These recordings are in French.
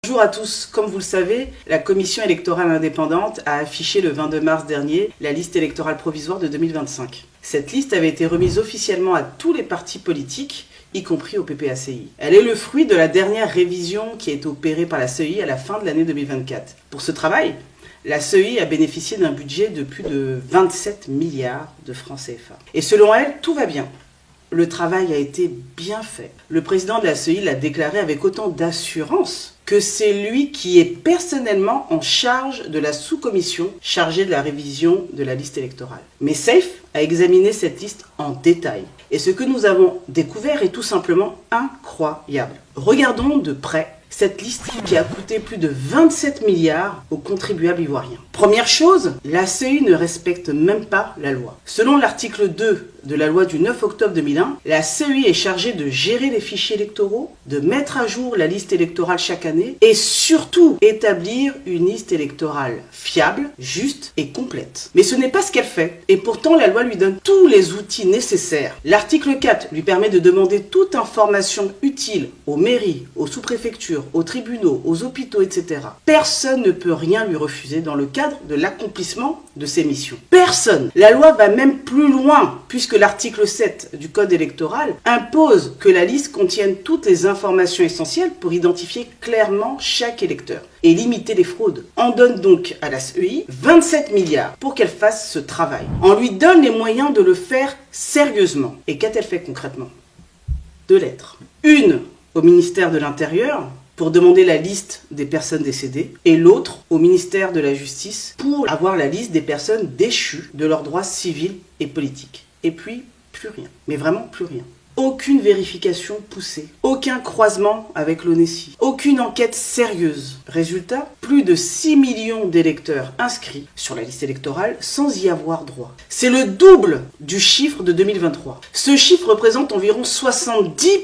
Bonjour à tous, comme vous le savez, la Commission électorale indépendante a affiché le 22 mars dernier la liste électorale provisoire de 2025. Cette liste avait été remise officiellement à tous les partis politiques, y compris au PPACI. Elle est le fruit de la dernière révision qui a été opérée par la CEI à la fin de l'année 2024. Pour ce travail, la CEI a bénéficié d'un budget de plus de 27 milliards de francs CFA. Et selon elle, tout va bien. Le travail a été bien fait. Le président de la CEI l'a déclaré avec autant d'assurance que c'est lui qui est personnellement en charge de la sous-commission chargée de la révision de la liste électorale. Mais SAFE a examiné cette liste en détail. Et ce que nous avons découvert est tout simplement incroyable. Regardons de près cette liste qui a coûté plus de 27 milliards aux contribuables ivoiriens. Première chose, la CEI ne respecte même pas la loi. Selon l'article 2 de la loi du 9 octobre 2001, la CEI est chargée de gérer les fichiers électoraux, de mettre à jour la liste électorale chaque année et surtout établir une liste électorale fiable, juste et complète. Mais ce n'est pas ce qu'elle fait et pourtant la loi lui donne tous les outils nécessaires. L'article 4 lui permet de demander toute information utile aux mairies, aux sous-préfectures, aux tribunaux, aux hôpitaux, etc. Personne ne peut rien lui refuser dans le cadre de l'accomplissement de ses missions. Personne. La loi va même plus loin puisque l'article 7 du code électoral impose que la liste contienne toutes les informations essentielles pour identifier clairement chaque électeur et limiter les fraudes. On donne donc à la CEI 27 milliards pour qu'elle fasse ce travail. On lui donne les moyens de le faire sérieusement. Et qu'a-t-elle fait concrètement? 2 lettres. Une au ministère de l'Intérieur pour demander la liste des personnes décédées et l'autre au ministère de la Justice pour avoir la liste des personnes déchues de leurs droits civils et politiques. Et puis, plus rien. Mais vraiment plus rien. Aucune vérification poussée, aucun croisement avec l'ONESI, aucune enquête sérieuse. Résultat, plus de 6 millions d'électeurs inscrits sur la liste électorale sans y avoir droit. C'est le double du chiffre de 2023. Ce chiffre représente environ 70%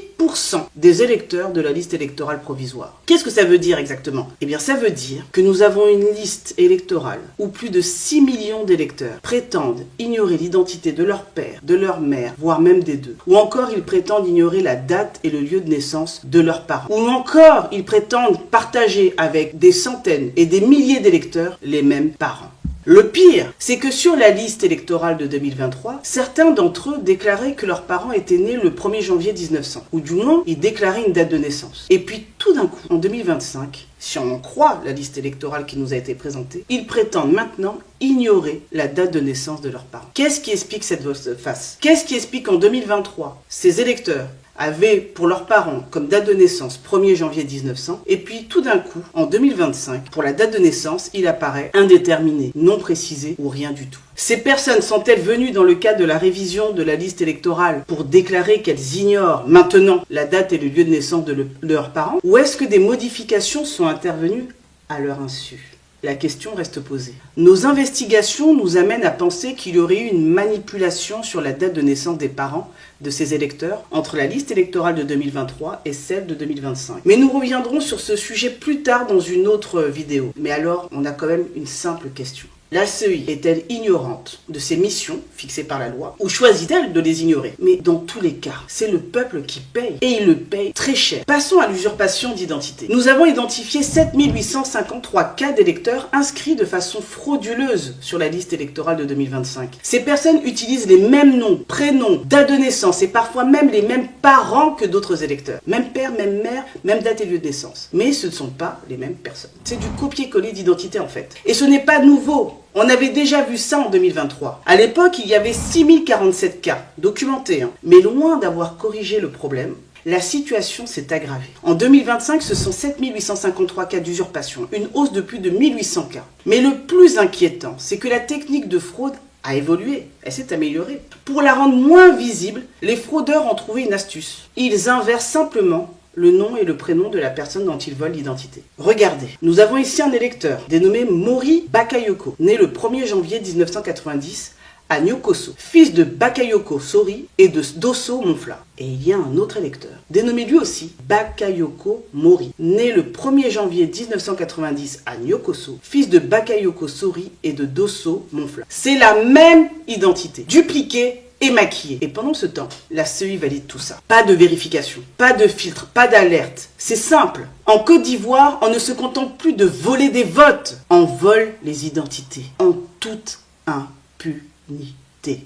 des électeurs de la liste électorale provisoire. Qu'est-ce que ça veut dire exactement? Eh bien, ça veut dire que nous avons une liste électorale où plus de 6 millions d'électeurs prétendent ignorer l'identité de leur père, de leur mère, voire même des deux. Ou encore, ils prétendent ignorer la date et le lieu de naissance de leurs parents. Ou encore, ils prétendent partager avec des centaines et des milliers d'électeurs les mêmes parents. Le pire, c'est que sur la liste électorale de 2023, certains d'entre eux déclaraient que leurs parents étaient nés le 1er janvier 1900, ou du moins, ils déclaraient une date de naissance. Et puis, tout d'un coup, en 2025, si on en croit la liste électorale qui nous a été présentée, ils prétendent maintenant ignorer la date de naissance de leurs parents. Qu'est-ce qui explique cette volte-face? Qu'est-ce qui explique qu'en 2023, ces électeurs avaient pour leurs parents comme date de naissance 1er janvier 1900 et puis tout d'un coup, en 2025, pour la date de naissance, il apparaît indéterminé, non précisé ou rien du tout. Ces personnes sont-elles venues dans le cadre de la révision de la liste électorale pour déclarer qu'elles ignorent maintenant la date et le lieu de naissance de leurs parents? Ou est-ce que des modifications sont intervenues à leur insu? La question reste posée. Nos investigations nous amènent à penser qu'il y aurait eu une manipulation sur la date de naissance des parents de ces électeurs entre la liste électorale de 2023 et celle de 2025. Mais nous reviendrons sur ce sujet plus tard dans une autre vidéo. Mais alors, on a quand même une simple question. La CEI est-elle ignorante de ses missions fixées par la loi ou choisit-elle de les ignorer? Mais dans tous les cas, c'est le peuple qui paye et il le paye très cher. Passons à l'usurpation d'identité. Nous avons identifié 7853 cas d'électeurs inscrits de façon frauduleuse sur la liste électorale de 2025. Ces personnes utilisent les mêmes noms, prénoms, date de naissance et parfois même les mêmes parents que d'autres électeurs. Même père, même mère, même date et lieu de naissance. Mais ce ne sont pas les mêmes personnes. C'est du copier-coller d'identité en fait. Et ce n'est pas nouveau. On avait déjà vu ça en 2023. À l'époque, il y avait 6047 cas documentés, mais loin d'avoir corrigé le problème, la situation s'est aggravée. En 2025, ce sont 7853 cas d'usurpation, une hausse de plus de 1800 cas. Mais le plus inquiétant, c'est que la technique de fraude a évolué, elle s'est améliorée. Pour la rendre moins visible, les fraudeurs ont trouvé une astuce. Ils inversent simplement le nom et le prénom de la personne dont ils volent l'identité. Regardez, nous avons ici un électeur dénommé Mori Bakayoko, né le 1er janvier 1990 à Nyokoso, fils de Bakayoko Sori et de Dosso Monfla. Et il y a un autre électeur, dénommé lui aussi Bakayoko Mori, né le 1er janvier 1990 à Nyokoso, fils de Bakayoko Sori et de Dosso Monfla. C'est la même identité, dupliquée et maquillée. Et pendant ce temps, la CEI valide tout ça. Pas de vérification, pas de filtre, pas d'alerte. C'est simple. En Côte d'Ivoire, on ne se contente plus de voler des votes. On vole les identités en toute impunité.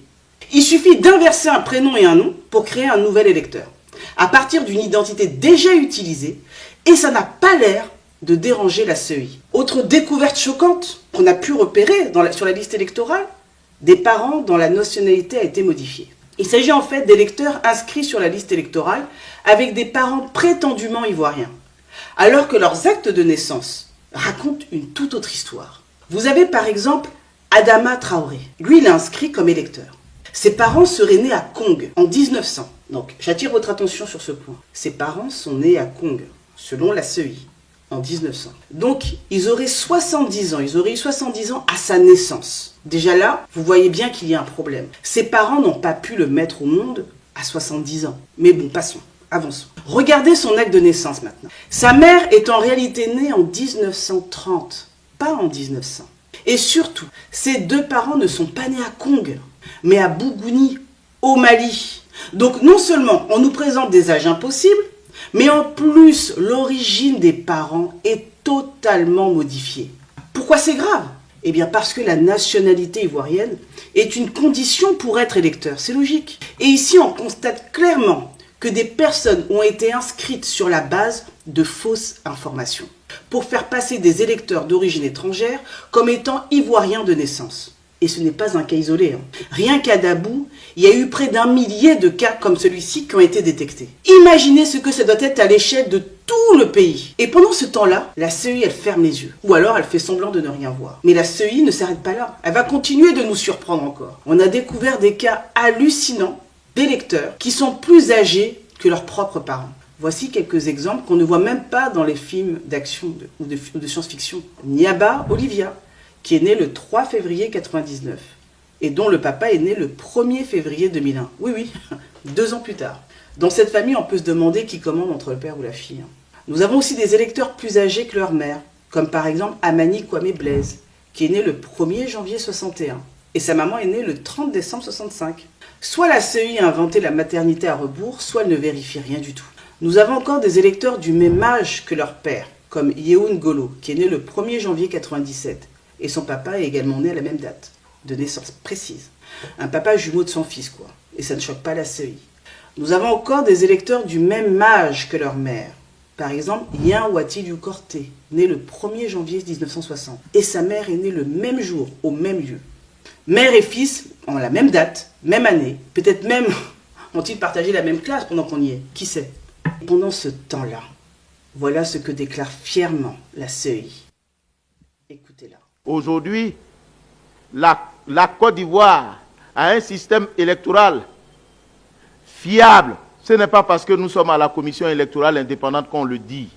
Il suffit d'inverser un prénom et un nom pour créer un nouvel électeur, à partir d'une identité déjà utilisée, et ça n'a pas l'air de déranger la CEI. Autre découverte choquante qu'on a pu repérer sur la liste électorale, des parents dont la nationalité a été modifiée. Il s'agit en fait d'électeurs inscrits sur la liste électorale avec des parents prétendument ivoiriens, alors que leurs actes de naissance racontent une toute autre histoire. Vous avez par exemple Adama Traoré. Lui, il est inscrit comme électeur. Ses parents seraient nés à Kong en 1900. Donc, j'attire votre attention sur ce point. Ses parents sont nés à Kong, selon la CEI, en 1900. Donc, ils auraient 70 ans. Ils auraient eu 70 ans à sa naissance. Déjà là, vous voyez bien qu'il y a un problème. Ses parents n'ont pas pu le mettre au monde à 70 ans. Mais bon, passons, avançons. Regardez son acte de naissance maintenant. Sa mère est en réalité née en 1930, pas en 1900. Et surtout, ses deux parents ne sont pas nés à Kong, mais à Bougouni, au Mali. Donc non seulement on nous présente des âges impossibles, mais en plus l'origine des parents est totalement modifiée. Pourquoi c'est grave? Eh bien parce que la nationalité ivoirienne est une condition pour être électeur, c'est logique. Et ici on constate clairement que des personnes ont été inscrites sur la base de fausses informations, pour faire passer des électeurs d'origine étrangère comme étant ivoiriens de naissance. Et ce n'est pas un cas isolé. Rien qu'à Dabou, il y a eu près d'1 millier de cas comme celui-ci qui ont été détectés. Imaginez ce que ça doit être à l'échelle de tout le pays. Et pendant ce temps-là, la CEI, elle ferme les yeux. Ou alors, elle fait semblant de ne rien voir. Mais la CEI ne s'arrête pas là. Elle va continuer de nous surprendre encore. On a découvert des cas hallucinants d'électeurs qui sont plus âgés que leurs propres parents. Voici quelques exemples qu'on ne voit même pas dans les films d'action ou de science-fiction. Niaba Olivia, qui est née le 3 février 1999 et dont le papa est né le 1er février 2001. Oui, 2 ans plus tard. Dans cette famille, on peut se demander qui commande entre le père ou la fille. Nous avons aussi des électeurs plus âgés que leur mère, comme par exemple Amani Kwame Blaise, qui est né le 1er janvier 61 et sa maman est née le 30 décembre 65. Soit la CEI a inventé la maternité à rebours, soit elle ne vérifie rien du tout. Nous avons encore des électeurs du même âge que leur père, comme Yehoun Golo, qui est né le 1er janvier 97, et son papa est également né à la même date, de naissance précise. Un papa jumeau de son fils, quoi. Et ça ne choque pas la CEI. Nous avons encore des électeurs du même âge que leur mère. Par exemple, Yen Wati du Corté, né le 1er janvier 1960, et sa mère est née le même jour, au même lieu. Mère et fils ont la même date, même année, peut-être même ont-ils partagé la même classe pendant qu'on y est, qui sait? Pendant ce temps-là, voilà ce que déclare fièrement la CEI. Écoutez-la. Aujourd'hui, la Côte d'Ivoire a un système électoral fiable. Ce n'est pas parce que nous sommes à la commission électorale indépendante qu'on le dit.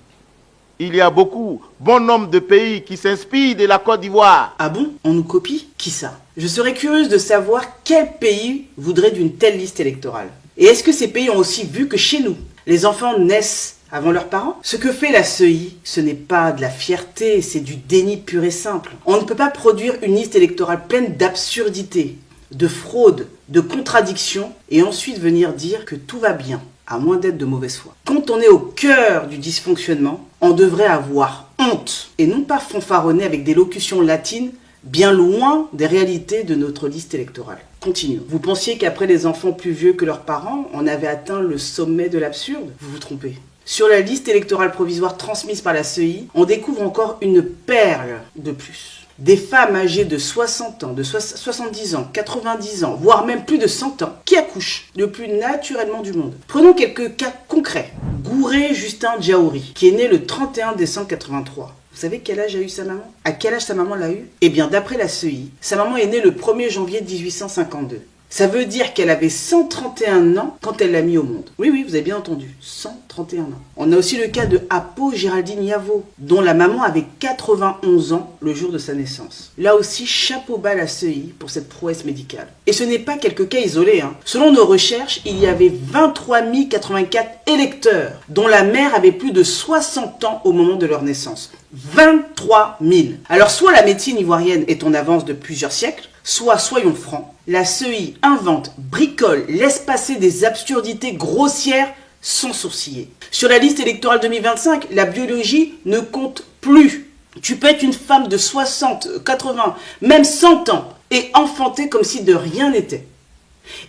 Il y a bon nombre de pays qui s'inspirent de la Côte d'Ivoire. Ah bon? On nous copie? Qui ça? Je serais curieuse de savoir quel pays voudrait d'une telle liste électorale. Et est-ce que ces pays ont aussi vu que chez nous, les enfants naissent avant leurs parents? Ce que fait la CEI, ce n'est pas de la fierté, c'est du déni pur et simple. On ne peut pas produire une liste électorale pleine d'absurdités, de fraudes, de contradictions, et ensuite venir dire que tout va bien, à moins d'être de mauvaise foi. Quand on est au cœur du dysfonctionnement, on devrait avoir honte, et non pas fanfaronner avec des locutions latines bien loin des réalités de notre liste électorale. Continuons. Vous pensiez qu'après les enfants plus vieux que leurs parents, on avait atteint le sommet de l'absurde? Vous vous trompez. Sur la liste électorale provisoire transmise par la CEI, on découvre encore une perle de plus. Des femmes âgées de 60 ans, de 70 ans, 90 ans, voire même plus de 100 ans, qui accouchent le plus naturellement du monde. Prenons quelques cas concrets. Gouré Justin Djaouri, qui est né le 31 décembre 83. Vous savez quel âge a eu sa maman? À quel âge sa maman l'a eu? Eh bien, d'après la CEI, sa maman est née le 1er janvier 1852. Ça veut dire qu'elle avait 131 ans quand elle l'a mis au monde. Oui, vous avez bien entendu, 131 ans. On a aussi le cas de Apo Géraldine Yavo, dont la maman avait 91 ans le jour de sa naissance. Là aussi, chapeau bas à la CEI pour cette prouesse médicale. Et ce n'est pas quelques cas isolés. Selon nos recherches, il y avait 23 084 électeurs, dont la mère avait plus de 60 ans au moment de leur naissance. 23 000. Alors soit la médecine ivoirienne est en avance de plusieurs siècles, Soit, soyons francs, la CEI invente, bricole, laisse passer des absurdités grossières sans sourciller. Sur la liste électorale 2025, la biologie ne compte plus. Tu peux être une femme de 60, 80, même 100 ans et enfanter comme si de rien n'était.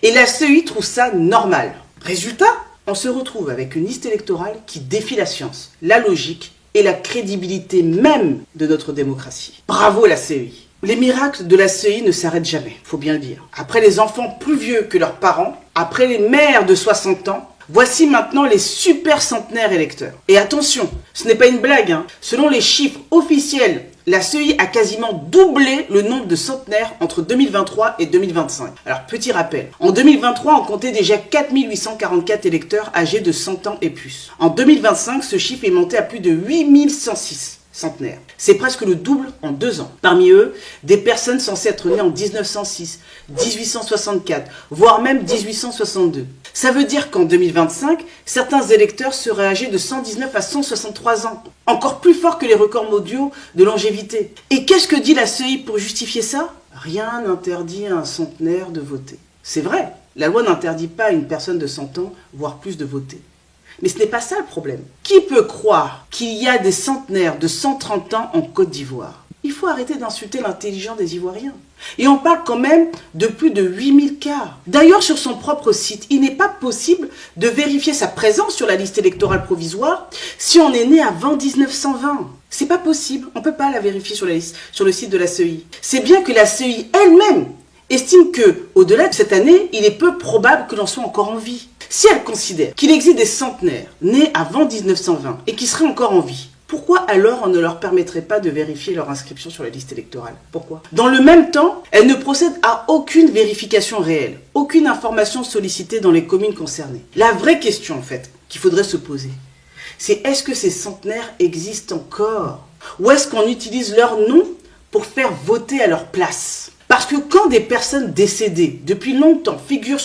Et la CEI trouve ça normal. Résultat, on se retrouve avec une liste électorale qui défie la science, la logique et la crédibilité même de notre démocratie. Bravo la CEI. Les miracles de la CEI ne s'arrêtent jamais, faut bien le dire. Après les enfants plus vieux que leurs parents, après les mères de 60 ans, voici maintenant les super centenaires électeurs. Et attention, ce n'est pas une blague, hein. Selon les chiffres officiels, la CEI a quasiment doublé le nombre de centenaires entre 2023 et 2025. Alors, petit rappel, en 2023, on comptait déjà 4844 électeurs âgés de 100 ans et plus. En 2025, ce chiffre est monté à plus de 8106 centenaires. C'est presque le double en 2 ans. Parmi eux, des personnes censées être nées en 1906, 1864, voire même 1862. Ça veut dire qu'en 2025, certains électeurs seraient âgés de 119 à 163 ans. Encore plus fort que les records mondiaux de longévité. Et qu'est-ce que dit la CEI pour justifier ça? Rien n'interdit à un centenaire de voter. C'est vrai, la loi n'interdit pas à une personne de 100 ans, voire plus, de voter. Mais ce n'est pas ça le problème. Qui peut croire qu'il y a des centenaires de 130 ans en Côte d'Ivoire? Il faut arrêter d'insulter l'intelligence des Ivoiriens. Et on parle quand même de plus de 8000 cas. D'ailleurs, sur son propre site, il n'est pas possible de vérifier sa présence sur la liste électorale provisoire si on est né avant 1920. C'est pas possible, on ne peut pas la vérifier sur la liste, sur le site de la CEI. C'est bien que la CEI elle-même estime que, au-delà de cette année, il est peu probable que l'on soit encore en vie. Si elle considère qu'il existe des centenaires nés avant 1920 et qui seraient encore en vie, pourquoi alors on ne leur permettrait pas de vérifier leur inscription sur la liste électorale? Pourquoi? Dans le même temps, elle ne procède à aucune vérification réelle, aucune information sollicitée dans les communes concernées. La vraie question, en fait, qu'il faudrait se poser, c'est est-ce que ces centenaires existent encore? Ou est-ce qu'on utilise leur nom pour faire voter à leur place? Parce que quand des personnes décédées depuis longtemps figurent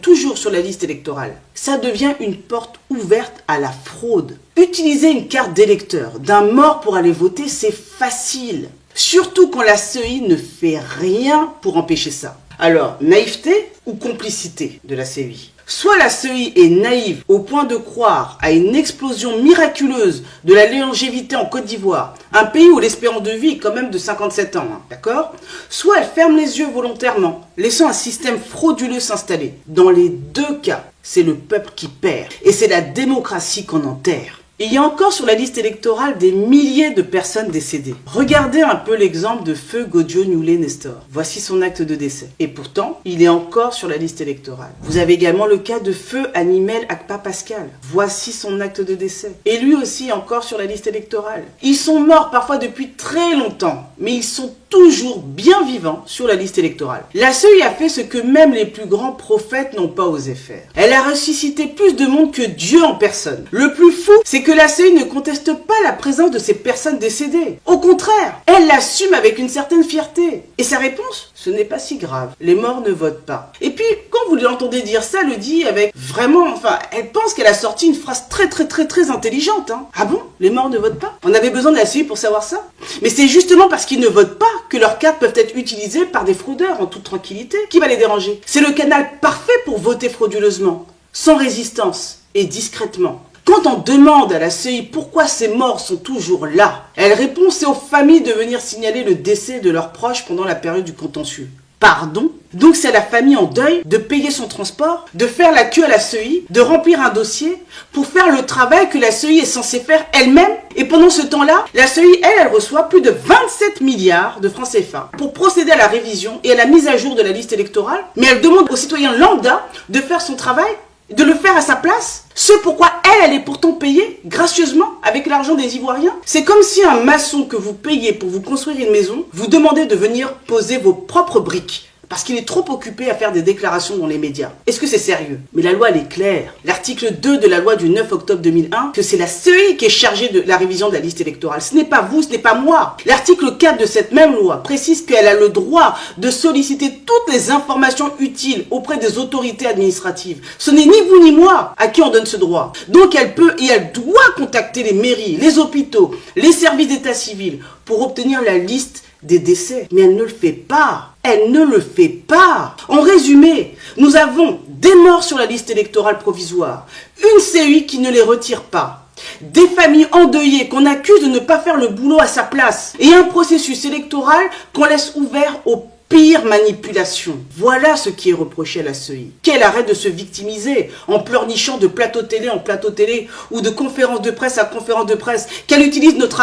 toujours sur la liste électorale, ça devient une porte ouverte à la fraude. Utiliser une carte d'électeur d'un mort pour aller voter, c'est facile. Surtout quand la CEI ne fait rien pour empêcher ça. Alors, naïveté ou complicité de la CEI? Soit la CEI est naïve au point de croire à une explosion miraculeuse de la longévité en Côte d'Ivoire, un pays où l'espérance de vie est quand même de 57 ans, d'accord? Soit elle ferme les yeux volontairement, laissant un système frauduleux s'installer. Dans les deux cas, c'est le peuple qui perd et c'est la démocratie qu'on enterre. Il y a encore sur la liste électorale des milliers de personnes décédées. Regardez un peu l'exemple de Feu Godjo Nyoulé Nestor. Voici son acte de décès. Et pourtant, il est encore sur la liste électorale. Vous avez également le cas de Feu Animel Akpa Pascal. Voici son acte de décès. Et lui aussi encore sur la liste électorale. Ils sont morts parfois depuis très longtemps, mais ils sont toujours bien vivants sur la liste électorale. La CEI a fait ce que même les plus grands prophètes n'ont pas osé faire. Elle a ressuscité plus de monde que Dieu en personne. Le plus fou, c'est que la CEI ne conteste pas la présence de ces personnes décédées. Au contraire, elle l'assume avec une certaine fierté. Et sa réponse, ce n'est pas si grave. Les morts ne votent pas. Et puis, quand vous l'entendez dire ça, elle le dit avec vraiment, elle pense qu'elle a sorti une phrase très intelligente. Hein. Ah bon? Les morts ne votent pas? On avait besoin de la CEI pour savoir ça? Mais c'est justement parce qu'ils ne votent pas que leurs cartes peuvent être utilisées par des fraudeurs en toute tranquillité. Qui va les déranger? C'est le canal parfait pour voter frauduleusement, sans résistance et discrètement. Quand on demande à la CEI pourquoi ces morts sont toujours là, elle répond c'est aux familles de venir signaler le décès de leurs proches pendant la période du contentieux. Pardon? Donc c'est à la famille en deuil de payer son transport, de faire la queue à la CEI, de remplir un dossier pour faire le travail que la CEI est censée faire elle-même. Et pendant ce temps-là, la CEI, elle reçoit plus de 27 milliards de francs CFA pour procéder à la révision et à la mise à jour de la liste électorale. Mais elle demande aux citoyens lambda de faire son travail, de le faire à sa place. Ce pourquoi elle est pourtant payée gracieusement avec l'argent des Ivoiriens. C'est comme si un maçon que vous payez pour vous construire une maison vous demandait de venir poser vos propres briques parce qu'il est trop occupé à faire des déclarations dans les médias. Est-ce que c'est sérieux? Mais la loi, elle est claire. L'article 2 de la loi du 9 octobre 2001, que c'est la CEI qui est chargée de la révision de la liste électorale. Ce n'est pas vous, ce n'est pas moi. L'article 4 de cette même loi précise qu'elle a le droit de solliciter toutes les informations utiles auprès des autorités administratives. Ce n'est ni vous ni moi à qui on donne ce droit. Donc elle peut et elle doit contacter les mairies, les hôpitaux, les services d'état civil pour obtenir la liste des décès. Mais elle ne le fait pas. Elle ne le fait pas. En résumé, nous avons des morts sur la liste électorale provisoire, une CEI qui ne les retire pas, des familles endeuillées qu'on accuse de ne pas faire le boulot à sa place et un processus électoral qu'on laisse ouvert aux pire manipulation. Voilà ce qui est reproché à la CEI. Qu'elle arrête de se victimiser en pleurnichant de plateau télé en plateau télé ou de conférence de presse à conférence de presse. Qu'elle utilise notre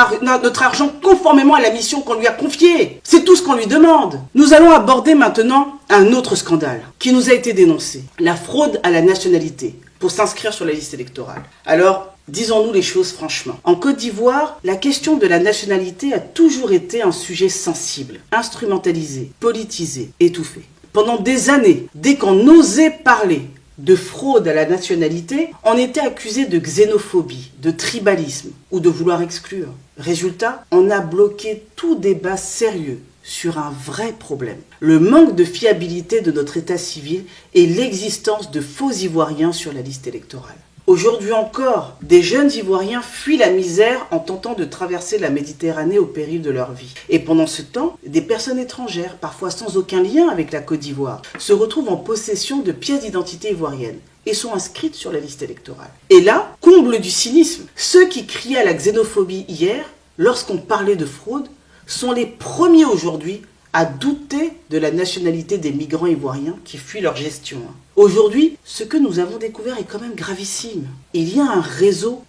argent conformément à la mission qu'on lui a confiée. C'est tout ce qu'on lui demande. Nous allons aborder maintenant un autre scandale qui nous a été dénoncé. La fraude à la nationalité pour s'inscrire sur la liste électorale. Alors, disons-nous les choses franchement. En Côte d'Ivoire, la question de la nationalité a toujours été un sujet sensible, instrumentalisé, politisé, étouffé. Pendant des années, dès qu'on osait parler de fraude à la nationalité, on était accusé de xénophobie, de tribalisme ou de vouloir exclure. Résultat, on a bloqué tout débat sérieux sur un vrai problème. Le manque de fiabilité de notre état civil et l'existence de faux Ivoiriens sur la liste électorale. Aujourd'hui encore, des jeunes Ivoiriens fuient la misère en tentant de traverser la Méditerranée au péril de leur vie. Et pendant ce temps, des personnes étrangères, parfois sans aucun lien avec la Côte d'Ivoire, se retrouvent en possession de pièces d'identité ivoiriennes et sont inscrites sur la liste électorale. Et là, comble du cynisme, ceux qui criaient à la xénophobie hier, lorsqu'on parlait de fraude, sont les premiers aujourd'hui à douter de la nationalité des migrants ivoiriens qui fuient leur gestion. Aujourd'hui, ce que nous avons découvert est quand même gravissime. Il y a un réseau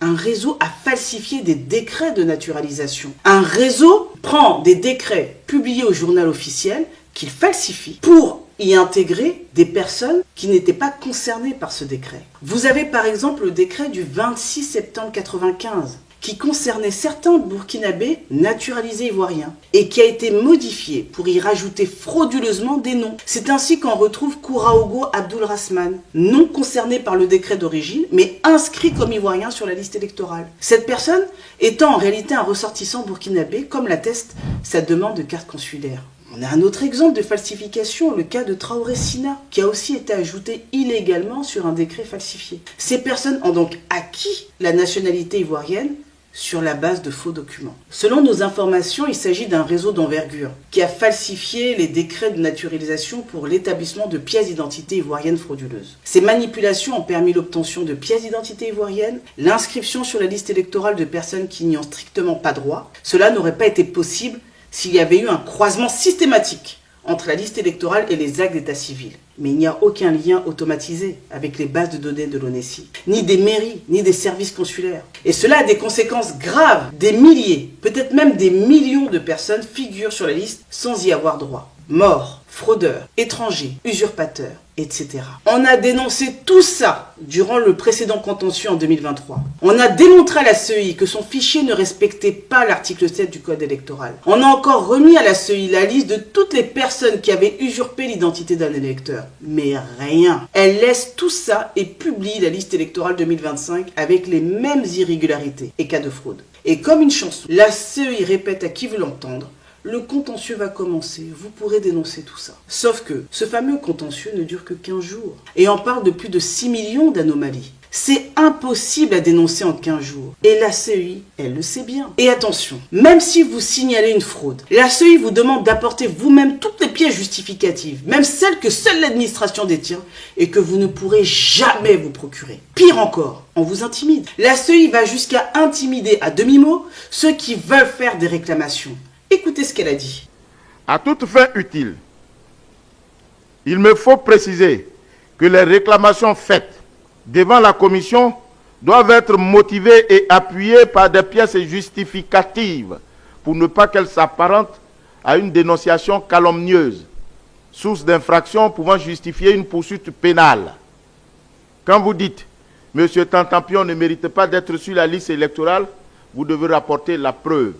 à falsifier des décrets de naturalisation. Un réseau prend des décrets publiés au journal officiel qu'il falsifie pour y intégrer des personnes qui n'étaient pas concernées par ce décret. Vous avez par exemple le décret du 26 septembre 1995 qui concernait certains Burkinabés naturalisés ivoiriens et qui a été modifié pour y rajouter frauduleusement des noms. C'est ainsi qu'on retrouve Kouraogo Abdulrahman, non concerné par le décret d'origine, mais inscrit comme ivoirien sur la liste électorale. Cette personne étant en réalité un ressortissant burkinabé, comme l'atteste sa demande de carte consulaire. On a un autre exemple de falsification, le cas de Traoré Sina, qui a aussi été ajouté illégalement sur un décret falsifié. Ces personnes ont donc acquis la nationalité ivoirienne sur la base de faux documents. Selon nos informations, il s'agit d'un réseau d'envergure qui a falsifié les décrets de naturalisation pour l'établissement de pièces d'identité ivoiriennes frauduleuses. Ces manipulations ont permis l'obtention de pièces d'identité ivoiriennes, l'inscription sur la liste électorale de personnes qui n'y ont strictement pas droit. Cela n'aurait pas été possible s'il y avait eu un croisement systématique entre la liste électorale et les actes d'état civil. Mais il n'y a aucun lien automatisé avec les bases de données de l'ONESI, ni des mairies, ni des services consulaires. Et cela a des conséquences graves. Des milliers, peut-être même des millions de personnes figurent sur la liste sans y avoir droit. Morts, fraudeurs, étrangers, usurpateurs, etc. On a dénoncé tout ça durant le précédent contentieux en 2023. On a démontré à la CEI que son fichier ne respectait pas l'article 7 du Code électoral. On a encore remis à la CEI la liste de toutes les personnes qui avaient usurpé l'identité d'un électeur. Mais rien. Elle laisse tout ça et publie la liste électorale 2025 avec les mêmes irrégularités et cas de fraude. Et comme une chanson, la CEI répète à qui veut l'entendre: le contentieux va commencer, vous pourrez dénoncer tout ça. Sauf que ce fameux contentieux ne dure que 15 jours. Et on parle de plus de 6 millions d'anomalies. C'est impossible à dénoncer en 15 jours. Et la CEI, elle le sait bien. Et attention, même si vous signalez une fraude, la CEI vous demande d'apporter vous-même toutes les pièces justificatives, même celles que seule l'administration détient et que vous ne pourrez jamais vous procurer. Pire encore, on vous intimide. La CEI va jusqu'à intimider à demi-mot ceux qui veulent faire des réclamations. Écoutez ce qu'elle a dit. À toute fin utile, il me faut préciser que les réclamations faites devant la commission doivent être motivées et appuyées par des pièces justificatives pour ne pas qu'elles s'apparentent à une dénonciation calomnieuse, source d'infraction pouvant justifier une poursuite pénale. Quand vous dites « M. Tantampion ne mérite pas d'être sur la liste électorale », vous devez rapporter la preuve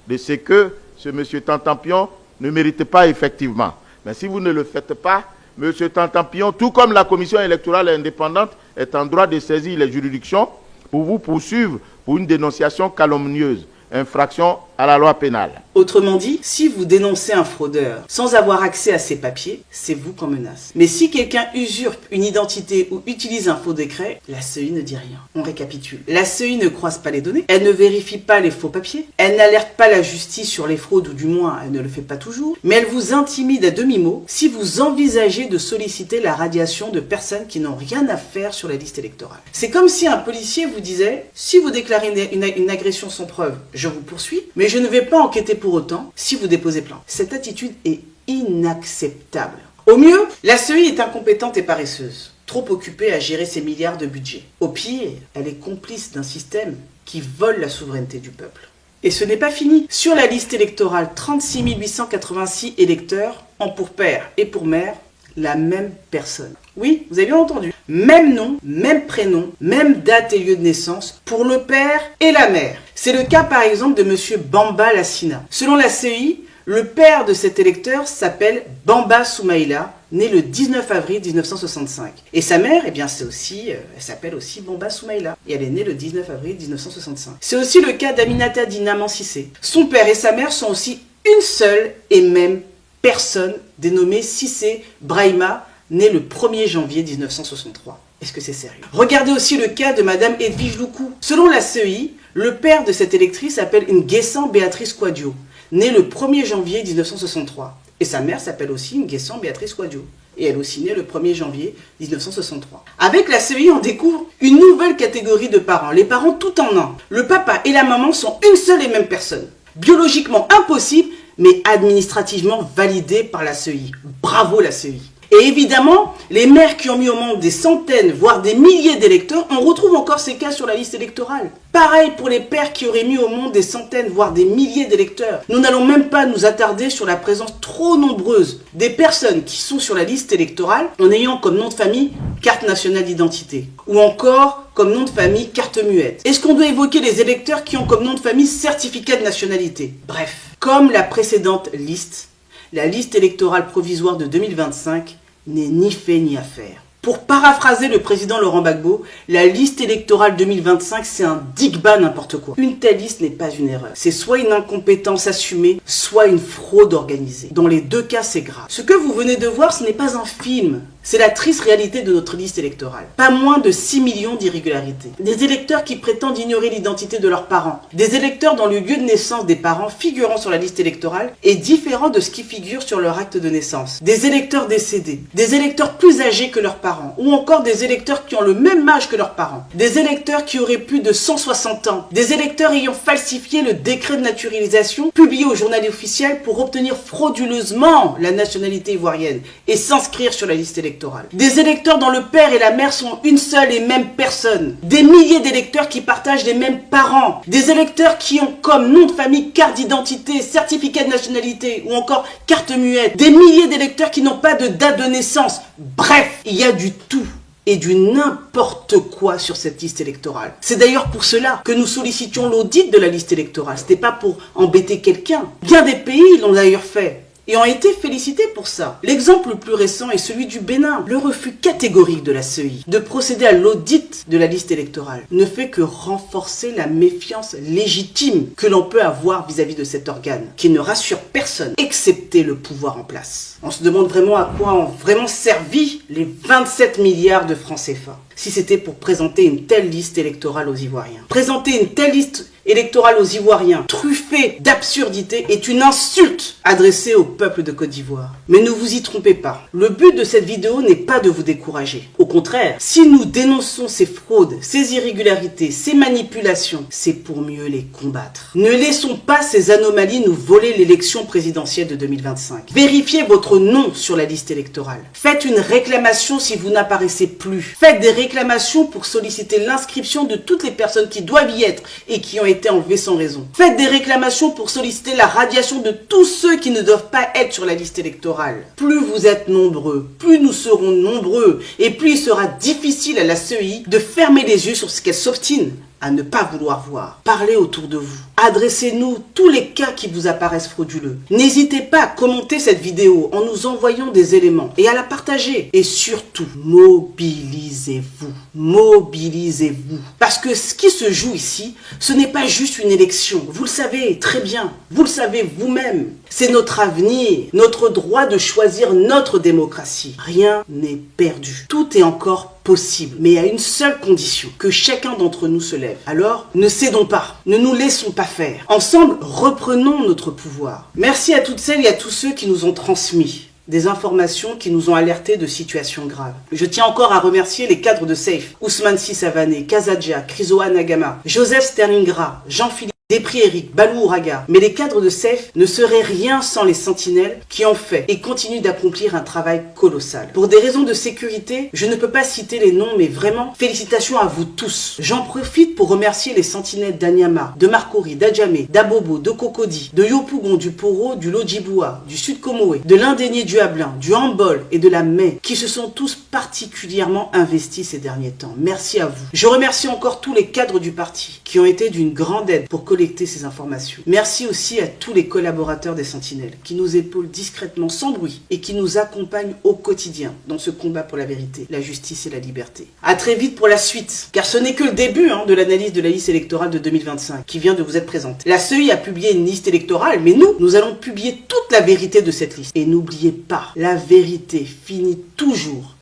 de ce que ce M. Tantampion ne mérite pas effectivement. Mais si vous ne le faites pas, M. Tantampion, tout comme la commission électorale indépendante, est en droit de saisir les juridictions pour vous poursuivre pour une dénonciation calomnieuse, infraction à la loi pénale. Autrement dit, si vous dénoncez un fraudeur sans avoir accès à ses papiers, c'est vous qu'on menace. Mais si quelqu'un usurpe une identité ou utilise un faux décret, la CEI ne dit rien. On récapitule. La CEI ne croise pas les données, elle ne vérifie pas les faux papiers, elle n'alerte pas la justice sur les fraudes ou du moins elle ne le fait pas toujours, mais elle vous intimide à demi-mot si vous envisagez de solliciter la radiation de personnes qui n'ont rien à faire sur la liste électorale. C'est comme si un policier vous disait « Si vous déclarez une agression sans preuve, je vous poursuis, mais je ne vais pas enquêter pour autant si vous déposez plainte. » Cette attitude est inacceptable. Au mieux, la CEI est incompétente et paresseuse, trop occupée à gérer ses milliards de budget. Au pire, elle est complice d'un système qui vole la souveraineté du peuple. Et ce n'est pas fini. Sur la liste électorale, 36 886 électeurs ont pour père et pour mère la même personne. Oui, vous avez bien entendu. Même nom, même prénom, même date et lieu de naissance pour le père et la mère. C'est le cas par exemple de monsieur Bamba Lassina. Selon la CEI, le père de cet électeur s'appelle Bamba Soumaïla, né le 19 avril 1965. Et sa mère, eh bien, elle s'appelle aussi Bamba Soumaïla. Et elle est née le 19 avril 1965. C'est aussi le cas d'Aminata Dina Cissé. Son père et sa mère sont aussi une seule et même personne dénommée Cissé Brahima, née le 1er janvier 1963. Est-ce que c'est sérieux? Regardez aussi le cas de Madame Edwige Loukou. Selon la CEI, le père de cette électrice s'appelle Nguessan Béatrice Kouadio, née le 1er janvier 1963. Et sa mère s'appelle aussi Nguessan Béatrice Kouadio. Et elle aussi née le 1er janvier 1963. Avec la CEI, on découvre une nouvelle catégorie de parents, les parents tout en un. Le papa et la maman sont une seule et même personne. Biologiquement impossible, mais administrativement validé par la CEI. Bravo la CEI. Et évidemment, les mères qui ont mis au monde des centaines, voire des milliers d'électeurs, on retrouve encore ces cas sur la liste électorale. Pareil pour les pères qui auraient mis au monde des centaines, voire des milliers d'électeurs. Nous n'allons même pas nous attarder sur la présence trop nombreuse des personnes qui sont sur la liste électorale en ayant comme nom de famille carte nationale d'identité, ou encore comme nom de famille carte muette. Est-ce qu'on doit évoquer les électeurs qui ont comme nom de famille certificat de nationalité? Bref, comme la précédente liste, la liste électorale provisoire de 2025 n'est ni fait ni à faire. Pour paraphraser le président Laurent Gbagbo, la liste électorale 2025, c'est un digba n'importe quoi. Une telle liste n'est pas une erreur. C'est soit une incompétence assumée, soit une fraude organisée. Dans les deux cas, c'est grave. Ce que vous venez de voir, ce n'est pas un film. C'est la triste réalité de notre liste électorale. Pas moins de 6 millions d'irrégularités. Des électeurs qui prétendent ignorer l'identité de leurs parents. Des électeurs dont le lieu de naissance des parents figurant sur la liste électorale est différent de ce qui figure sur leur acte de naissance. Des électeurs décédés. Des électeurs plus âgés que leurs parents. Ou encore des électeurs qui ont le même âge que leurs parents. Des électeurs qui auraient plus de 160 ans. Des électeurs ayant falsifié le décret de naturalisation publié au journal officiel pour obtenir frauduleusement la nationalité ivoirienne et s'inscrire sur la liste électorale. Des électeurs dont le père et la mère sont une seule et même personne. Des milliers d'électeurs qui partagent les mêmes parents. Des électeurs qui ont comme nom de famille carte d'identité, certificat de nationalité ou encore carte muette. Des milliers d'électeurs qui n'ont pas de date de naissance. Bref, il y a du tout et du n'importe quoi sur cette liste électorale. C'est d'ailleurs pour cela que nous sollicitions l'audit de la liste électorale. Ce n'était pas pour embêter quelqu'un. Bien des pays l'ont d'ailleurs fait et ont été félicités pour ça. L'exemple le plus récent est celui du Bénin. Le refus catégorique de la CEI de procéder à l'audit de la liste électorale ne fait que renforcer la méfiance légitime que l'on peut avoir vis-à-vis de cet organe, qui ne rassure personne, excepté le pouvoir en place. On se demande vraiment à quoi ont vraiment servi les 27 milliards de francs CFA, si c'était pour présenter une telle liste électorale aux Ivoiriens. Présenter une telle liste électorale aux Ivoiriens, truffée d'absurdité, est une insulte adressée au peuple de Côte d'Ivoire. Mais ne vous y trompez pas, le but de cette vidéo n'est pas de vous décourager. Au contraire, si nous dénonçons ces fraudes, ces irrégularités, ces manipulations, c'est pour mieux les combattre. Ne laissons pas ces anomalies nous voler l'élection présidentielle de 2025. Vérifiez votre nom sur la liste électorale. Faites une réclamation si vous n'apparaissez plus. Faites des réclamations pour solliciter l'inscription de toutes les personnes qui doivent y être et qui ont été enlevées sans raison. Faites des réclamations pour solliciter la radiation de tous ceux qui ne doivent pas être sur la liste électorale. Plus vous êtes nombreux, plus nous serons nombreux et plus il sera difficile à la CEI de fermer les yeux sur ce qu'elle s'obstine à ne pas vouloir voir. Parlez autour de vous. Adressez-nous tous les cas qui vous apparaissent frauduleux. N'hésitez pas à commenter cette vidéo en nous envoyant des éléments et à la partager. Et surtout, mobilisez-vous. Mobilisez-vous. Parce que ce qui se joue ici, ce n'est pas juste une élection. Vous le savez très bien. Vous le savez vous-même. C'est notre avenir, notre droit de choisir notre démocratie. Rien n'est perdu. Tout est encore possible, mais à une seule condition, que chacun d'entre nous se lève. Alors, ne cédons pas, ne nous laissons pas faire. Ensemble, reprenons notre pouvoir. Merci à toutes celles et à tous ceux qui nous ont transmis des informations qui nous ont alertés de situations graves. Je tiens encore à remercier les cadres de SAFE, Ousmane Sissavané, Kazadja, Chrysoa Nagama, Joseph Sterlingra, Jean-Philippe Despris Eric, Balou Ouraga. Mais les cadres de SAFE ne seraient rien sans les sentinelles qui ont fait et continuent d'accomplir un travail colossal. Pour des raisons de sécurité, je ne peux pas citer les noms, mais vraiment, félicitations à vous tous. J'en profite pour remercier les sentinelles d'Anyama, de Marcory, d'Adjamé, d'Abobo, de Cocody, de Yopougon, du Poro, du Lodjiboua, du Sud Comoé, de l'Indénié du Hablin, du Hambol et de la Mai, qui se sont tous particulièrement investis ces derniers temps. Merci à vous. Je remercie encore tous les cadres du parti qui ont été d'une grande aide pour collecter ces informations. Merci aussi à tous les collaborateurs des Sentinelles qui nous épaulent discrètement sans bruit et qui nous accompagnent au quotidien dans ce combat pour la vérité, la justice et la liberté. À très vite pour la suite, car ce n'est que le début de l'analyse de la liste électorale de 2025 qui vient de vous être présentée. La CEI a publié une liste électorale, mais nous allons publier toute la vérité de cette liste. Et n'oubliez pas, la vérité finit toujours